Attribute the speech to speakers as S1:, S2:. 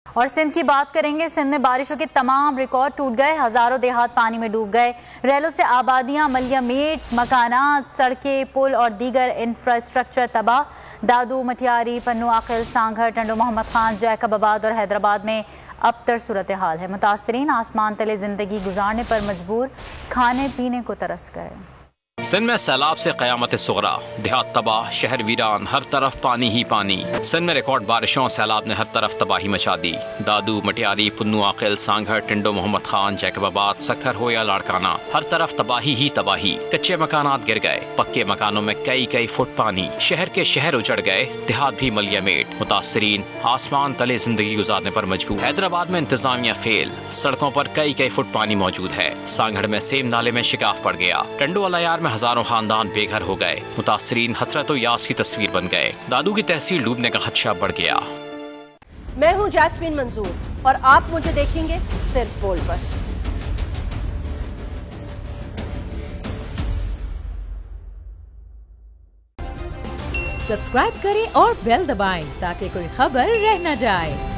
S1: और सिंध की बात करेंगे। सिंध में बारिशों के तमाम रिकॉर्ड टूट गए, हजारों देहात पानी में डूब गए। रेलों से आबादियां, मलियामेट, मकानात, सड़कें, पुल और दीगर इंफ्रास्ट्रक्चर तबाह। दादू, मटियारी, पन्नू आकिल, सांघर, टंडो मोहम्मद खान, जैकबाबाद और हैदराबाद में अबतर सूरत हाल है। मुतासरीन आसमान तले जिंदगी गुजारने पर मजबूर, खाने पीने को तरस गए।
S2: सिंध में सैलाब से क़यामत सुगरा, देहात तबाह, शहर वीरान, हर तरफ पानी ही पानी। सिंध में रिकॉर्ड बारिशों सैलाब ने हर तरफ तबाही मचा दी। दादू, मटियारी, पुन्नू आकिल, सांघर, टिंडो मोहम्मद खान, जैकबाबाद, सखर हो या लाड़काना, हर तरफ तबाही ही तबाही। कच्चे मकानात गिर गए, पक्के मकानों में कई फुट पानी। शहर के शहर उजड़ गए, देहात भी मलियामेट। मुतासरीन आसमान तले जिंदगी गुजारने पर मजबूर। हैदराबाद में इंतजामिया फेल, सड़कों पर कई फुट पानी मौजूद है। सांघड़ में सेम नाले में शिकाफ पड़ गया। टंडो अलायार में हजारों खानदान बेघर हो गए। मुतासरीन हसरत और यास की तस्वीर बन गए। दादू की तहसील डूबने का खदशा बढ़ गया।
S3: मैं हूं जैस्मीन मंजूर और आप मुझे देखेंगे सिर्फ बोल पर।
S4: सब्सक्राइब करें और बेल दबाएं ताकि कोई खबर रह न जाए।